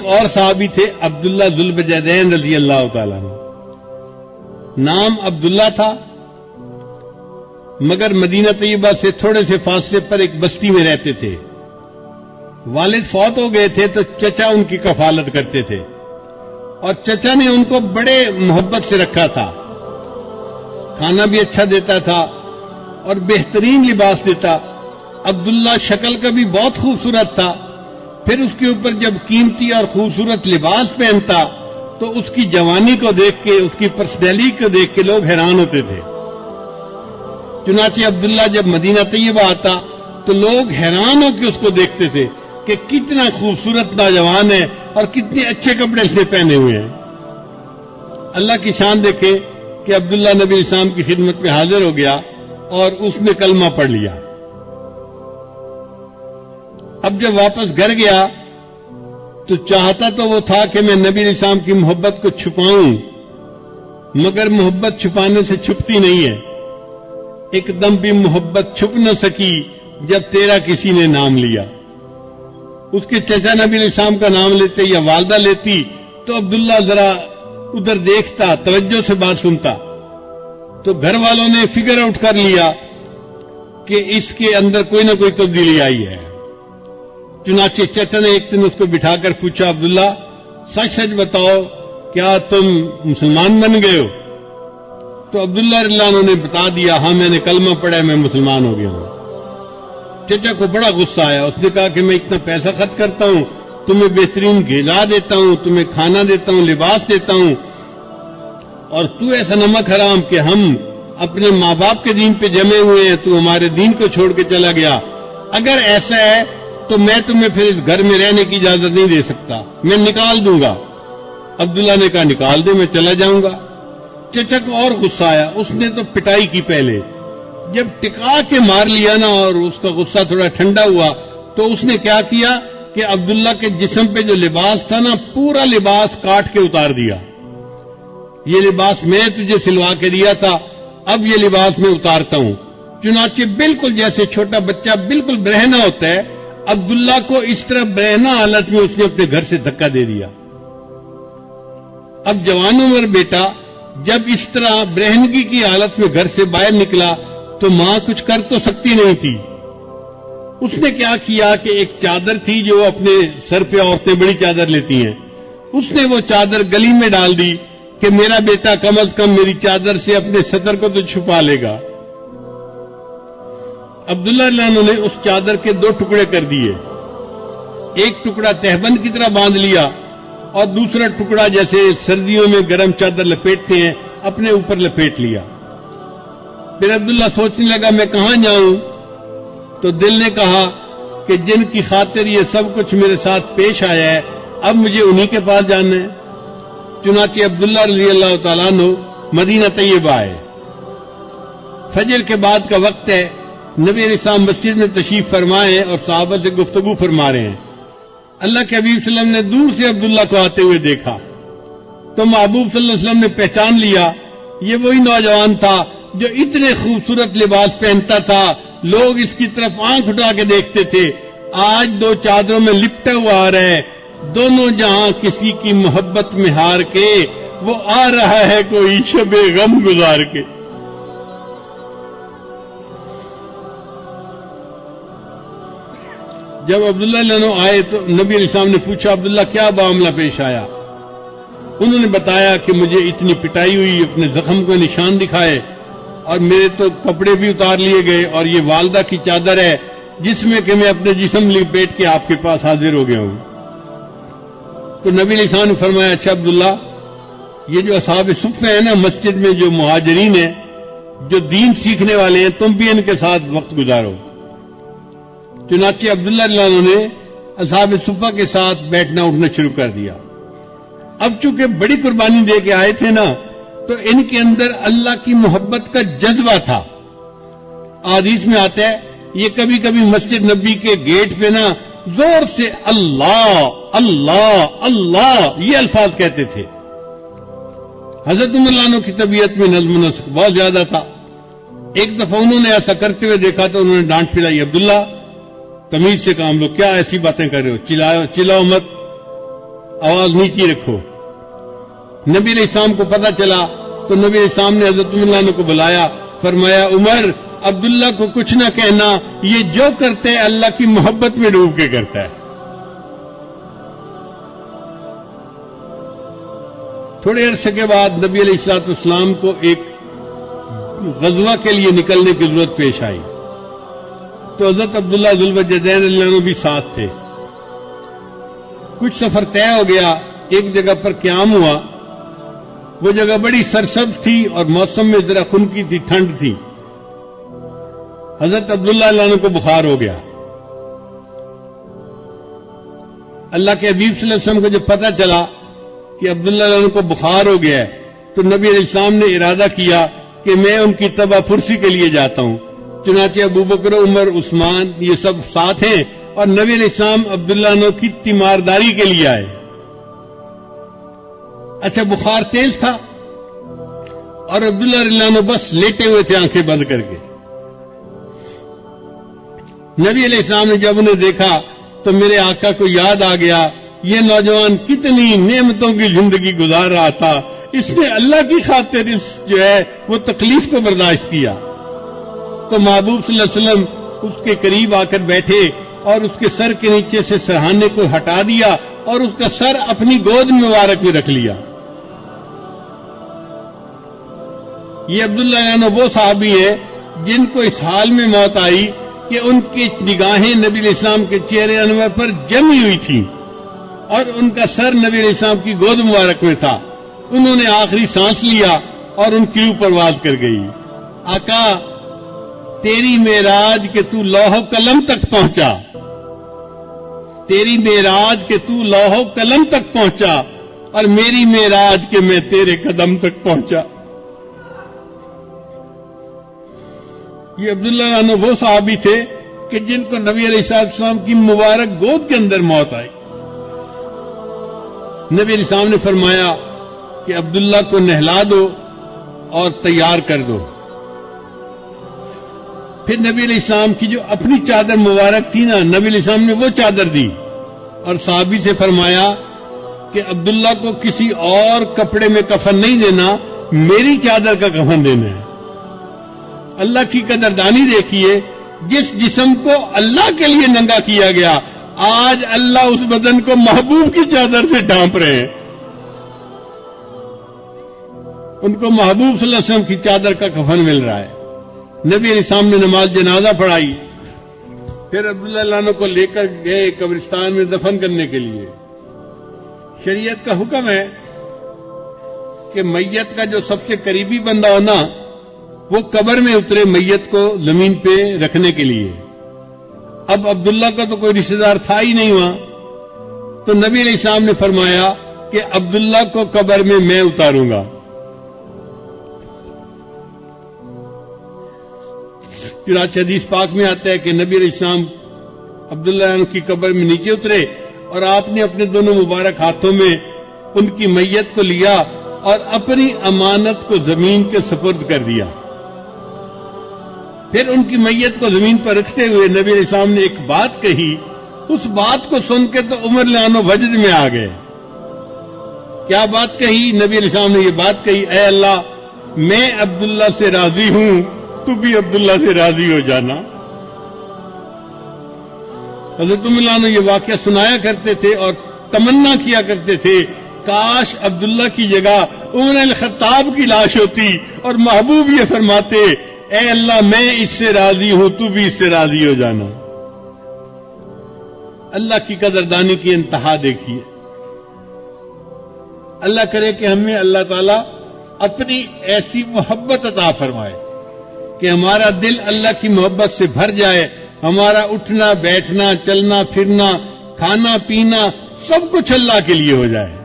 ایک اور صحابی تھے عبداللہ ذوالبجدین رضی اللہ تعالیٰ عنہ. نام عبداللہ تھا، مگر مدینہ طیبہ سے تھوڑے سے فاصلے پر ایک بستی میں رہتے تھے. والد فوت ہو گئے تھے تو چچا ان کی کفالت کرتے تھے، اور چچا نے ان کو بڑے محبت سے رکھا تھا. کھانا بھی اچھا دیتا تھا اور بہترین لباس دیتا. عبداللہ شکل کا بھی بہت خوبصورت تھا، پھر اس کے اوپر جب قیمتی اور خوبصورت لباس پہنتا تو اس کی جوانی کو دیکھ کے، اس کی پرسنالٹی کو دیکھ کے لوگ حیران ہوتے تھے. چنانچہ عبداللہ جب مدینہ طیبہ آتا تو لوگ حیران ہو کے اس کو دیکھتے تھے کہ کتنا خوبصورت نوجوان ہے اور کتنے اچھے کپڑے اس نے پہنے ہوئے ہیں. اللہ کی شان دیکھے کہ عبداللہ نبی اسلام کی خدمت میں حاضر ہو گیا اور اس نے کلمہ پڑھ لیا. اب جب واپس گھر گیا تو چاہتا تو وہ تھا کہ میں نبی اسلام کی محبت کو چھپاؤں، مگر محبت چھپانے سے چھپتی نہیں ہے. ایک دم بھی محبت چھپ نہ سکی جب تیرا کسی نے نام لیا. اس کے چچا نبی اسلام کا نام لیتے یا والدہ لیتی تو عبداللہ ذرا ادھر دیکھتا، توجہ سے بات سنتا، تو گھر والوں نے فگر آؤٹ کر لیا کہ اس کے اندر کوئی نہ کوئی تبدیلی آئی ہے. چنانچہ چچا نے ایک دن اس کو بٹھا کر پوچھا، عبداللہ سچ سچ بتاؤ کیا تم مسلمان بن گئے ہو؟ تو عبداللہ رضی اللہ عنہ نے بتا دیا، ہاں میں نے کلمہ پڑھا ہے، میں مسلمان ہو گیا ہوں. چچا کو بڑا غصہ آیا. اس نے کہا کہ میں اتنا پیسہ خرچ کرتا ہوں، تمہیں بہترین غذا دیتا ہوں، تمہیں کھانا دیتا ہوں، لباس دیتا ہوں، اور تو ایسا نمک حرام کہ ہم اپنے ماں باپ کے دین پہ جمے ہوئے ہیں، تو ہمارے دین کو چھوڑ کے چلا گیا. اگر ایسا ہے تو میں تمہیں پھر اس گھر میں رہنے کی اجازت نہیں دے سکتا، میں نکال دوں گا. عبداللہ نے کہا نکال دے، میں چلا جاؤں گا. چچا کو اور غصہ آیا. اس نے تو پٹائی کی. پہلے جب ٹکا کے مار لیا نا اور اس کا غصہ تھوڑا ٹھنڈا ہوا تو اس نے کیا کیا کہ عبداللہ کے جسم پہ جو لباس تھا نا، پورا لباس کاٹ کے اتار دیا. یہ لباس میں تجھے سلوا کے دیا تھا، اب یہ لباس میں اتارتا ہوں. چنانچہ بالکل جیسے چھوٹا بچہ بالکل برہنہ ہوتا ہے، عبداللہ کو اس طرح برہنہ حالت میں اس نے اپنے گھر سے دھکا دے دیا. اب جوان عمر بیٹا جب اس طرح برہنگی کی حالت میں گھر سے باہر نکلا تو ماں کچھ کر تو سکتی نہیں تھی. اس نے کیا کیا کہ ایک چادر تھی جو اپنے سر پہ عورتیں بڑی چادر لیتی ہیں، اس نے وہ چادر گلی میں ڈال دی کہ میرا بیٹا کم از کم میری چادر سے اپنے سطر کو تو چھپا لے گا. عبداللہ رضی اللہ عنہ نے اس چادر کے 2 ٹکڑے کر دیے. ایک ٹکڑا تہبند کی طرح باندھ لیا اور دوسرا ٹکڑا جیسے سردیوں میں گرم چادر لپیٹتے ہیں اپنے اوپر لپیٹ لیا. پھر عبداللہ سوچنے لگا میں کہاں جاؤں؟ تو دل نے کہا کہ جن کی خاطر یہ سب کچھ میرے ساتھ پیش آیا ہے اب مجھے انہی کے پاس جانا ہے. چنانچہ عبداللہ رضی اللہ تعالیٰ عنہ مدینہ طیبہ آئے. فجر کے بعد کا وقت ہے. نبی علیہ السلام مسجد میں تشریف فرمائے اور صحابہ سے گفتگو فرما رہے ہیں. اللہ کے حبیب صلی اللہ علیہ وسلم نے دور سے عبداللہ کو آتے ہوئے دیکھا تو محبوب صلی اللہ علیہ وسلم نے پہچان لیا یہ وہی نوجوان تھا جو اتنے خوبصورت لباس پہنتا تھا، لوگ اس کی طرف آنکھ اٹھا کے دیکھتے تھے. آج 2 چادروں میں لپٹا ہوا آ رہا ہے، دونوں جہاں کسی کی محبت میں ہار کے وہ آ رہا ہے کوئی شب غم گزار کے. جب عبداللہ رضی اللہ عنہ آئے تو نبی علیہ السلام نے پوچھا عبداللہ کیا معاملہ پیش آیا؟ انہوں نے بتایا کہ مجھے اتنی پٹائی ہوئی، اپنے زخم کو نشان دکھائے اور میرے تو کپڑے بھی اتار لیے گئے، اور یہ والدہ کی چادر ہے جس میں کہ میں اپنے جسم لپیٹ کے آپ کے پاس حاضر ہو گیا ہوں. تو نبی علیہ السلام نے فرمایا اچھا عبداللہ، یہ جو اصحاب صفہ ہیں نا مسجد میں جو مہاجرین ہیں، جو دین سیکھنے والے ہیں، تم بھی ان کے ساتھ وقت گزارو. چنانچہ عبداللہ رضی اللہ عنہ نے اصحاب صفہ کے ساتھ بیٹھنا اٹھنا شروع کر دیا. اب چونکہ بڑی قربانی دے کے آئے تھے نا تو ان کے اندر اللہ کی محبت کا جذبہ تھا. حدیث میں آتا ہے یہ کبھی کبھی مسجد نبی کے گیٹ پہ نا زور سے اللہ اللہ اللہ یہ الفاظ کہتے تھے. حضرت عمر رضی اللہ عنہ کی طبیعت میں نظم و نسق بہت زیادہ تھا. ایک دفعہ انہوں نے ایسا کرتے ہوئے دیکھا تو انہوں نے ڈانٹ پھرائی، عبداللہ تمیز سے کام لو، کیا ایسی باتیں کر رہے ہو، چلاؤ مت. آواز نیچی رکھو. نبی علیہ السلام کو پتہ چلا تو نبی علیہ السلام نے حضرت عمر عنہ کو بلایا, فرمایا عمر عبداللہ کو کچھ نہ کہنا, یہ جو کرتے ہے اللہ کی محبت میں ڈوب کے کرتا ہے. تھوڑے عرصے کے بعد نبی علیہ الصلوۃ والسلام کو ایک غزوہ کے لیے نکلنے کی ضرورت پیش آئی, تو حضرت عبداللہ ذوالوجہین رضی اللہ عنہ بھی ساتھ تھے. کچھ سفر طے ہو گیا, ایک جگہ پر قیام ہوا. وہ جگہ بڑی سرسبز تھی اور موسم میں ذرا خنکی تھی, ٹھنڈ تھی. حضرت عبداللہ رضی اللہ عنہ کو بخار ہو گیا. اللہ کے حبیب صلی اللہ علیہ وسلم کو جب پتہ چلا کہ عبداللہ رضی اللہ عنہ کو بخار ہو گیا ہے تو نبی علیہ السلام نے ارادہ کیا کہ میں ان کی تباہ فرسی کے لیے جاتا ہوں. چنانچہ ابو بکر, عمر, عثمان یہ سب ساتھ ہیں اور نبی علیہ السلام عبداللہ عنہ کی تیمارداری کے لیے آئے. اچھا بخار تیز تھا اور عبداللہ رضی اللہ عنہ بس لیٹے ہوئے تھے آنکھیں بند کر کے. نبی علیہ السلام نے جب انہیں دیکھا تو میرے آقا کو یاد آ گیا, یہ نوجوان کتنی نعمتوں کی زندگی گزار رہا تھا, اس نے اللہ کی خاطر اس جو ہے وہ تکلیف کو برداشت کیا. تو محبوب صلی اللہ علیہ وسلم اس کے قریب آ کر بیٹھے اور اس کے سر کے نیچے سے سرہانے کو ہٹا دیا اور اس کا سر اپنی گود مبارک میں رکھ لیا. یہ عبداللہ عنہ وہ صحابی ہے جن کو اس حال میں موت آئی کہ ان کی نگاہیں نبی علیہ السلام کے چہرے انور پر جمی ہوئی تھیں اور ان کا سر نبی علیہ السلام کی گود مبارک میں تھا. انہوں نے آخری سانس لیا اور ان کی پرواز کر گئی. آقا تیری معراج کہ تو لوح و قلم تک پہنچا, تیری معراج کہ تو لوح و قلم تک پہنچا اور میری معراج کہ میں تیرے قدم تک پہنچا. یہ عبداللہ عنہ وہ صحابی تھے کہ جن کو نبی علیہ السلام کی مبارک گود کے اندر موت آئی. نبی علیہ السلام نے فرمایا کہ عبداللہ کو نہلا دو اور تیار کر دو. پھر نبی علیہ السلام کی جو اپنی چادر مبارک تھی نا, نبی علیہ السلام نے وہ چادر دی اور صحابی سے فرمایا کہ عبداللہ کو کسی اور کپڑے میں کفن نہیں دینا, میری چادر کا کفن دینا ہے. اللہ کی قدردانی دیکھیے, جس جسم کو اللہ کے لیے ننگا کیا گیا آج اللہ اس بدن کو محبوب کی چادر سے ڈھانپ رہے ہیں. ان کو محبوب صلی اللہ علیہ وسلم کی چادر کا کفن مل رہا ہے. نبی علیہ السلام نے نماز جنازہ پڑھائی, پھر عبداللہ عنہ کو لے کر گئے قبرستان میں دفن کرنے کے لیے. شریعت کا حکم ہے کہ میت کا جو سب سے قریبی بندہ ہونا وہ قبر میں اترے میت کو زمین پہ رکھنے کے لیے. اب عبداللہ کا تو کوئی رشتہ دار تھا ہی نہیں وہاں, تو نبی علیہ السلام نے فرمایا کہ عبداللہ کو قبر میں اتاروں گا. چنانچہ حدیث پاک میں آتا ہے کہ نبی علیہ السلام عبداللہ عنہ کی قبر میں نیچے اترے اور آپ نے اپنے دونوں مبارک ہاتھوں میں ان کی میت کو لیا اور اپنی امانت کو زمین کے سپرد کر دیا. پھر ان کی میت کو زمین پر رکھتے ہوئے نبی علیہ السلام نے ایک بات کہی. اس بات کو سن کے تو عمر رضی اللہ عنہ وجد میں آ گئے. کیا بات کہی؟ نبی علیہ السلام نے یہ بات کہی, اے اللہ میں عبداللہ سے راضی ہوں, تو بھی عبداللہ سے راضی ہو جانا. حضرت عمر رضی اللہ عنہ یہ واقعہ سنایا کرتے تھے اور تمنا کیا کرتے تھے کاش عبداللہ کی جگہ عمر الخطاب کی لاش ہوتی اور محبوب یہ فرماتے اے اللہ میں اس سے راضی ہوں, تو بھی اس سے راضی ہو جانا. اللہ کی قدردانی کی انتہا دیکھیے. اللہ کرے کہ ہمیں اللہ تعالیٰ اپنی ایسی محبت عطا فرمائے کہ ہمارا دل اللہ کی محبت سے بھر جائے, ہمارا اٹھنا بیٹھنا چلنا پھرنا کھانا پینا سب کچھ اللہ کے لیے ہو جائے.